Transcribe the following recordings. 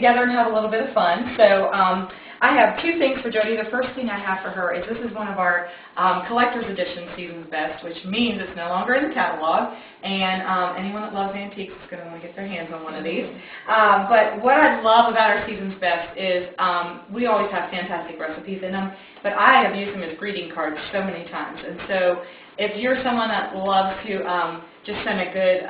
together and have a little bit of fun. So I have two things for Jody. The first thing I have for her is this is one of our collector's edition Season's Best, which means it's no longer in the catalog, and anyone that loves antiques is going to want to get their hands on one of these. But what I love about our Season's Best is we always have fantastic recipes in them, but I have used them as greeting cards so many times. And so if you're someone that loves to just send a good,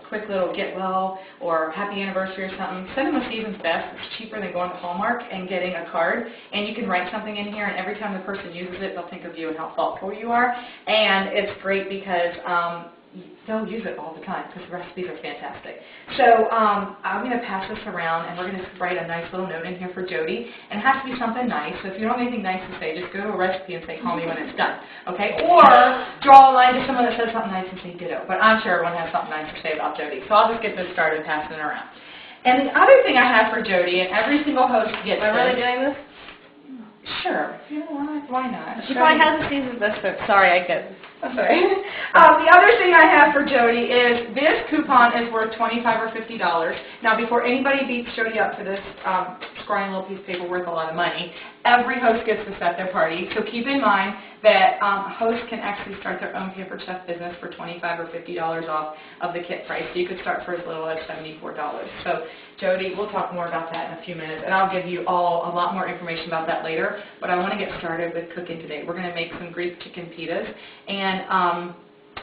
quick little get well or happy anniversary or something, send them a Season's Best. It's cheaper than going to Hallmark and getting a card. And you can write something in here, and every time the person uses it, they'll think of you and how thoughtful you are. And it's great because they'll use it all the time because the recipes are fantastic. So I'm going to pass this around, and we're going to write a nice little note in here for Jody. And it has to be something nice. So if you don't have anything nice to say, just go to a recipe and say, call me when it's done. Okay? Or draw a line to someone that says something nice and say ditto. But I'm sure everyone has something nice to say about Jody. So I'll just get this started and pass it around. And the other thing I have for Jody, and every single host gets Am I really doing this? Sure. If you want, why not? She probably has a Season's Best book. Sorry, I get. I'm sorry. The other thing I have for Jody is this coupon is worth $25 or $50. Now, before anybody beats Jody up for this scrawny little piece of paper worth a lot of money, every host gets this at their party. So keep in mind that hosts can actually start their own Pampered Chef business for $25 or $50 off of the kit price. So you could start for as little as $74. So Jody, we'll talk more about that in a few minutes, and I'll give you all a lot more information about that later. But I want to get started with cooking today. We're going to make some Greek chicken pitas, and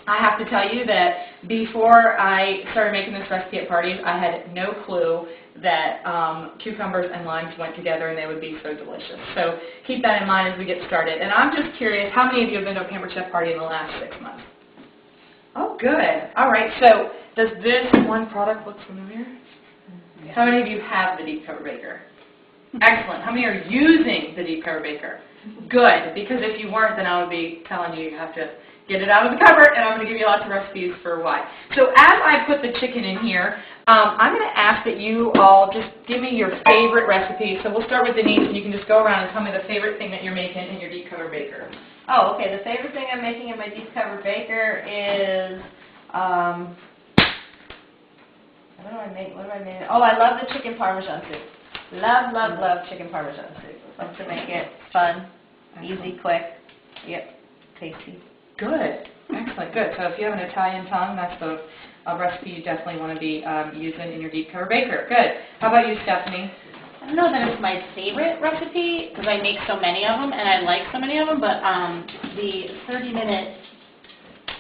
I have to tell you that before I started making this recipe at parties, I had no clue that cucumbers and limes went together and they would be so delicious. So keep that in mind as we get started. And I'm just curious, how many of you have been to a Pampered Chef party in the last 6 months? Oh, good. All right. So does this one product look familiar? Yeah. How many of you have the deep cover baker? Excellent. How many are using the deep cover baker? Good, because if you weren't, then I would be telling you have to get it out of the cupboard, and I'm going to give you lots of recipes for why. So as I put the chicken in here, I'm going to ask that you all just give me your favorite recipe. So we'll start with Denise, and you can just go around and tell me the favorite thing that you're making in your deep cover baker. Oh, okay. The favorite thing I'm making in my deep cover baker is, what do I make? Oh, I love the chicken Parmesan soup. Love, love, love chicken Parmesan soup. Love to make it fun, easy, quick. Yep, tasty. Good. Excellent. Good. So if you have an Italian tongue, that's a recipe you definitely want to be using in your deep cover baker. Good. How about you, Stephanie? I don't know that it's my favorite recipe because I make so many of them and I like so many of them, but the 30-minute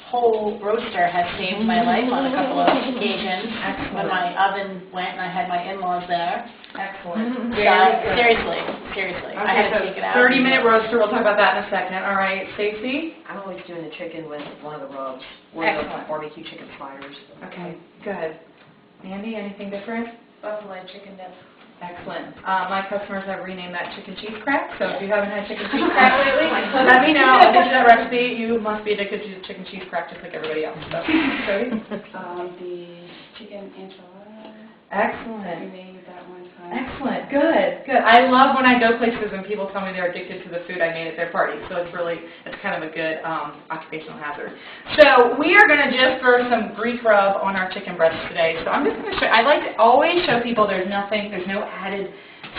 whole roaster has saved my life on a couple of occasions. Excellent. When my oven went and I had my in-laws there. Excellent. Seriously. Okay, I had to so take it out. 30-minute roaster. We'll talk about that in a second. All right, Stacey? I'm always doing the chicken with one of the rubs, or the barbecue chicken sliders. Okay, good. Andy, anything different? Buffalo chicken dip. Excellent. My customers have renamed that chicken cheese crack, so if you haven't had chicken cheese crack lately, let me know. I'll get you that recipe. You must be addicted to chicken cheese crack just like everybody else. So, The chicken enchilada. Excellent. We made that one time. Excellent. Good. Good. I love when I go places and people tell me they're addicted to the food I made at their party. So it's kind of a good occupational hazard. So we are going to just throw some Greek rub on our chicken breast today. So I'm just going to show. I like to always show people there's no added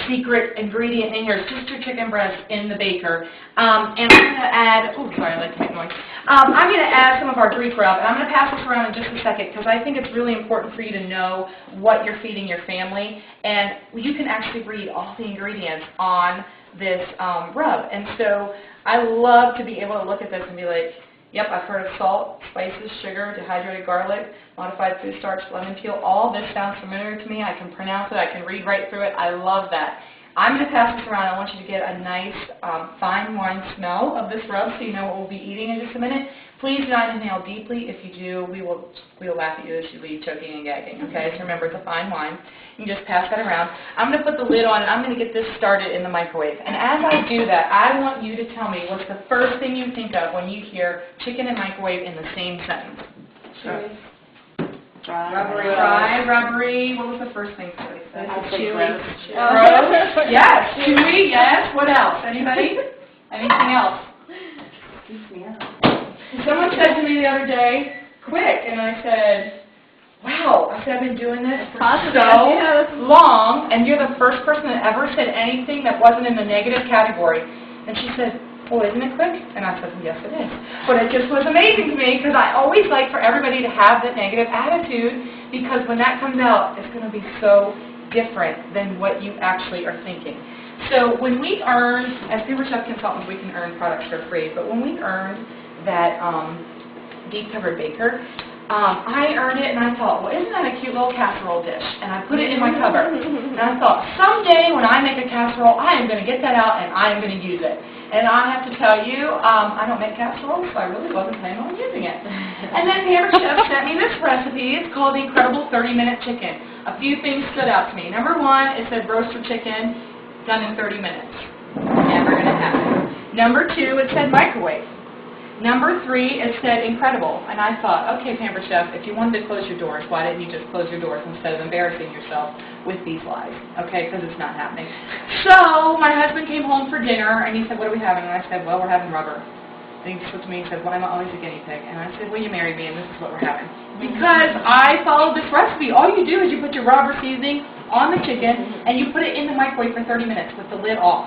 secret ingredient in here. It's just your chicken breast in the baker. And I'm going to add, oh, sorry, I like to make noise. I'm going to add some of our Greek rub, and I'm going to pass this around in just a second because I think it's really important for you to know what you're feeding your family. And you can actually read all the ingredients on this rub. And so I love to be able to look at this and be like, yep, I've heard of salt, spices, sugar, dehydrated garlic, modified food starch, lemon peel. All this sounds familiar to me. I can pronounce it. I can read right through it. I love that. I'm going to pass this around. I want you to get a nice fine wine smell of this rub so you know what we'll be eating in just a minute. Please do not inhale deeply. If you do, we will laugh at you as you leave choking and gagging. Okay, so remember, it's a fine wine. You can just pass that around. I'm going to put the lid on and I'm going to get this started in the microwave. And as I do that, I want you to tell me what's the first thing you think of when you hear chicken and microwave in the same sentence. Chewy. Rubbery. Dry, rubbery. What was the first thing somebody said? Chewy. Gross. Yes. Chewy. Yes. What else? Anybody? Anything else? Someone said to me the other day, quick, and I said, wow, I said, I've been doing this for Positive, so yes. long, and you're the first person that ever said anything that wasn't in the negative category. And she said, well, isn't it quick? And I said, yes, it is. But it just was amazing to me because I always like for everybody to have that negative attitude because when that comes out, it's going to be so different than what you actually are thinking. So when we earn, as Paper Chef consultants, we can earn products for free, but when we earn that deep covered baker, I earned it and I thought, well, isn't that a cute little casserole dish? And I put it in my cupboard. And I thought, someday when I make a casserole, I am going to get that out and I am going to use it. And I have to tell you, I don't make casseroles, so I really wasn't planning on using it. And then Paper Chef sent me this recipe. It's called the Incredible 30-Minute Chicken. A few things stood out to me. Number one, it said roast your chicken, done in 30 minutes. Never going to happen. Number two, it said microwave. Number three, it said incredible. And I thought, okay, Pampered Chef, if you wanted to close your doors, why didn't you just close your doors instead of embarrassing yourself with these lies? Okay, because it's not happening. So my husband came home for dinner, and he said, what are we having? And I said, well, we're having rubber. And he looked at me and said, why am I always a guinea pig? And I said, well, you married me, and this is what we're having. Because I followed this recipe. All you do is you put your rubber seasoning on the chicken, and you put it in the microwave for 30 minutes with the lid off.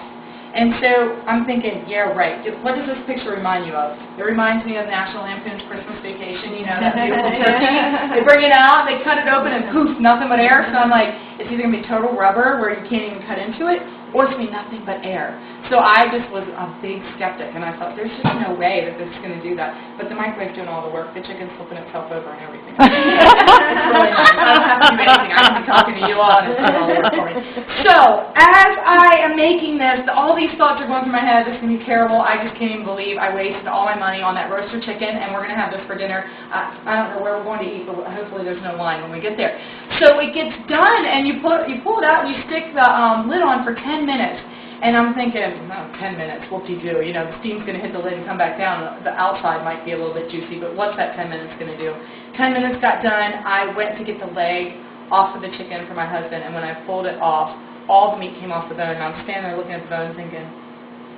And so I'm thinking, yeah, right. What does this picture remind you of? It reminds me of National Lampoon's Christmas Vacation, you know, that beautiful turkey. They bring it out, they cut it open, and poof, nothing but air. So I'm like, it's either going to be total rubber where you can't even cut into it, or it's going to be nothing but air. So I just was a big skeptic, and I thought, there's just no way that this is going to do that. But the microwave's doing all the work. The chicken's flipping itself over and everything. It's really nice. I don't have to do anything. I can be talking to you all, and it's doing all the work for me. So, as I am making this, all these thoughts are going through my head. This is going to be terrible. I just can't even believe I wasted all my money on that roaster chicken, and we're going to have this for dinner. I don't know where we're going to eat, but hopefully there's no line when we get there. So it gets done, and you pull it out, and you stick the lid on for 10 minutes. And I'm thinking, oh, 10 minutes, whoop-de-doo. You know, the steam's going to hit the lid and come back down. The outside might be a little bit juicy, but what's that 10 minutes going to do? 10 minutes got done. I went to get the leg off of the chicken for my husband, and when I pulled it off, all the meat came off the bone. And I'm standing there looking at the bone thinking,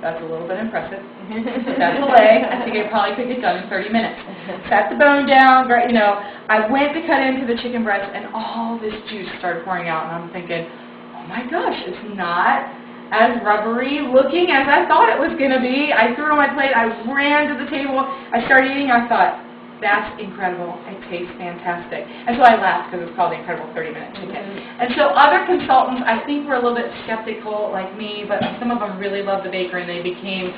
that's a little bit impressive. That's the leg. I think I probably could get done in 30 minutes. Sat the bone down, you know. I went to cut into the chicken breast, and all this juice started pouring out, and I'm thinking, oh my gosh, it's not as rubbery looking as I thought it was going to be. I threw it on my plate. I ran to the table. I started eating. I thought, that's incredible. It tastes fantastic. And so I laughed because it's called the Incredible 30-Minute Chicken. And so other consultants, I think, were a little bit skeptical like me, but some of them really loved the baker, and they became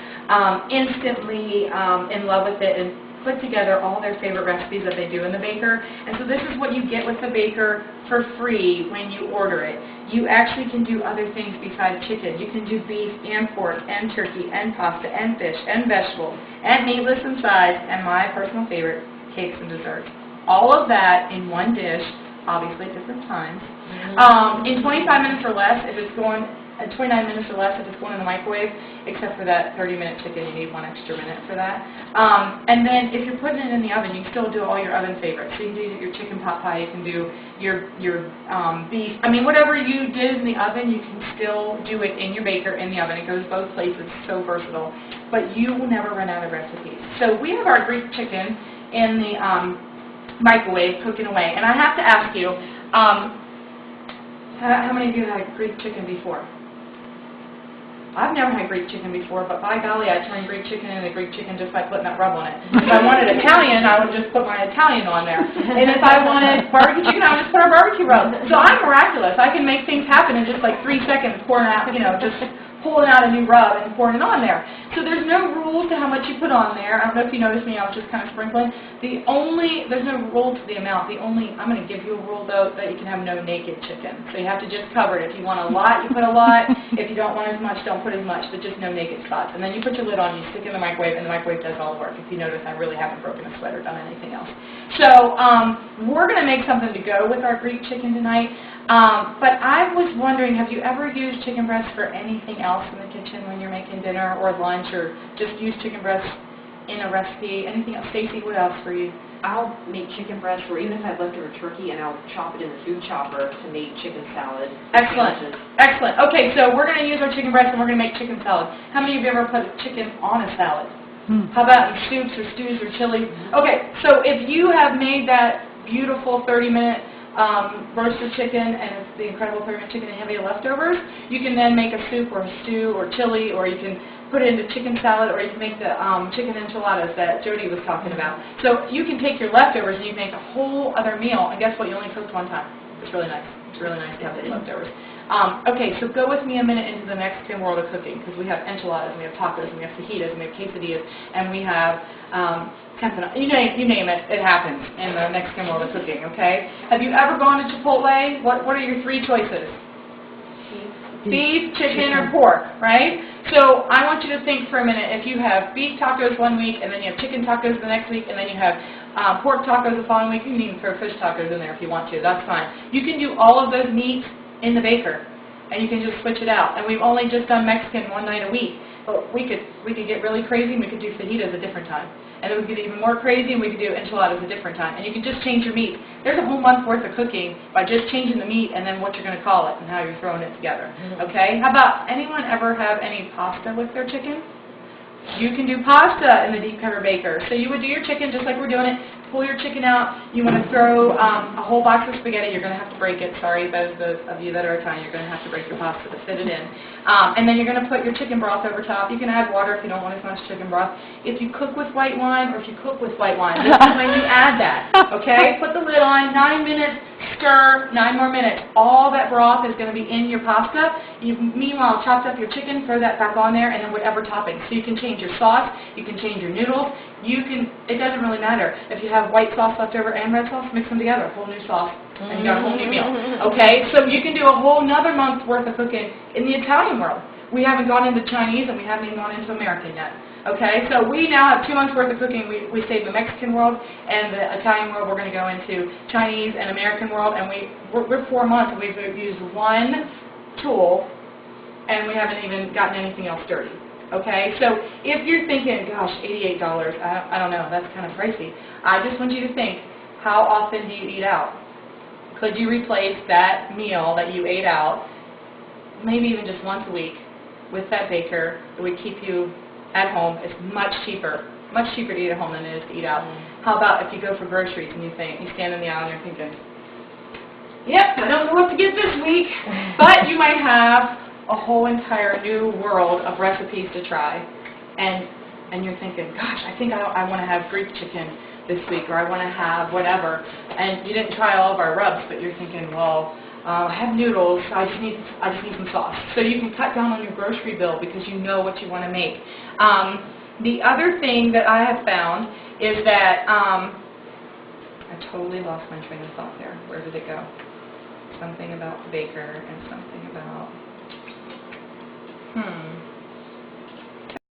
instantly in love with it and put together all their favorite recipes that they do in the baker. And so this is what you get with the baker for free when you order it. You actually can do other things besides chicken. You can do beef and pork and turkey and pasta and fish and vegetables and meatless and sides and my personal favorite, cakes and desserts. All of that in one dish, obviously at different times. In 25 minutes or less, if it's going at 29 minutes or less if it's going in the microwave, except for that 30-minute chicken, you need 1 extra minute for that. And then if you're putting it in the oven, you can still do all your oven favorites. So you can do your chicken pot pie, you can do your beef. I mean, whatever you did in the oven, you can still do it in your baker in the oven. It goes both places, so versatile. But you will never run out of recipes. So we have our Greek chicken in the microwave cooking away. And I have to ask you, how many of you have had Greek chicken before? I've never had Greek chicken before, but by golly, I turned Greek chicken into Greek chicken just by putting that rub on it. If I wanted Italian, I would just put my Italian on there. And if I wanted barbecue chicken, I would just put our barbecue rub. So I'm miraculous. I can make things happen in just like 3 seconds, pouring out, you know, just pulling out a new rub and pouring it on there. So there's no rules to how much you put on there. I don't know if you noticed me, I was just kind of sprinkling. There's no rule to the amount. I'm going to give you a rule, though, that you can have no naked chicken. So you have to just cover it. If you want a lot, you put a lot. If you don't want as much, don't put as much, but just no naked spots. And then you put your lid on, you stick it in the microwave, and the microwave does all the work. If you notice, I really haven't broken a sweat or done anything else. So we're going to make something to go with our Greek chicken tonight. But I was wondering, have you ever used chicken breast for anything else in the kitchen when you're making dinner or lunch, or just use chicken breast in a recipe? Anything else? Stacey, what else for you? I'll make chicken breast, or even if I have leftover turkey, and I'll chop it in the food chopper to make chicken salad. Excellent. Sandwiches. Excellent. Okay, so we're going to use our chicken breast and we're going to make chicken salad. How many of you ever put chicken on a salad? How about in soups or stews or chili? Okay, so if you have made that beautiful 30-minute roasted chicken and it's the incredible 30-minute chicken and you have any leftovers, you can then make a soup or a stew or chili, or you can put it into chicken salad, or you can make the chicken enchiladas that Jody was talking about. So you can take your leftovers and you make a whole other meal, and guess what? You only cooked one time. It's really nice. It's really nice to have those leftovers. Okay, so go with me a minute into the Mexican world of cooking, because we have enchiladas, and we have tacos, and we have fajitas, and we have quesadillas, and we have campanada. You name it, it happens in the Mexican world of cooking, okay? Have you ever gone to Chipotle? What are your three choices? Beef, chicken, or pork, right? So I want you to think for a minute, if you have beef tacos one week, and then you have chicken tacos the next week, and then you have pork tacos the following week, you can even throw fish tacos in there if you want to, that's fine. You can do all of those meats in the baker, and you can just switch it out. And we've only just done Mexican one night a week, but we could get really crazy and we could do fajitas a different time. And then we could get even more crazy and we could do enchiladas a different time. And you can just change your meat. There's a whole month worth of cooking by just changing the meat and then what you're going to call it and how you're throwing it together. Okay? How about anyone ever have any pasta with their chicken? You can do pasta in the deep cover baker. So you would do your chicken just like we're doing it. Pull your chicken out. You want to throw a whole box of spaghetti. You're going to have to break it. Sorry, those of you that are Italian, you're going to have to break your pasta to fit it in. And then you're going to put your chicken broth over top. You can add water if you don't want as much chicken broth. If you cook with white wine, or if you cook with white wine, this is when you add that. Okay? Put the lid on, 9 minutes, stir, 9 more minutes. All that broth is going to be in your pasta. You, meanwhile, chopped up your chicken, throw that back on there, and then whatever topping. So you can change your sauce, you can change your noodles, it doesn't really matter. If you have white sauce left over and red sauce, mix them together, a whole new sauce, and you got a whole new meal. Okay? So you can do a whole another month's worth of cooking in the Italian world. We haven't gone into Chinese, and we haven't even gone into American yet. Okay? So we now have 2 months worth of cooking. We saved the Mexican world and the Italian world. We're going to go into Chinese and American world, and we're 4 months, and we've used one tool, and we haven't even gotten anything else dirty. Okay, so if you're thinking, gosh, $88, I don't know, that's kind of pricey. I just want you to think, how often do you eat out? Could you replace that meal that you ate out, maybe even just once a week, with that baker that would keep you at home? It's much cheaper to eat at home than it is to eat out. How about if you go for groceries and you stand in the aisle and you're thinking, yep, I don't know what to get this week, but you might have a whole entire new world of recipes to try, and you're thinking, gosh, I think I want to have Greek chicken this week, or I want to have whatever, and you didn't try all of our rubs, but you're thinking, well, I have noodles, I just need some sauce. So you can cut down on your grocery bill because you know what you want to make. The other thing that I have found is that I totally lost my train of thought there. Where did it go? Something about the baker and something about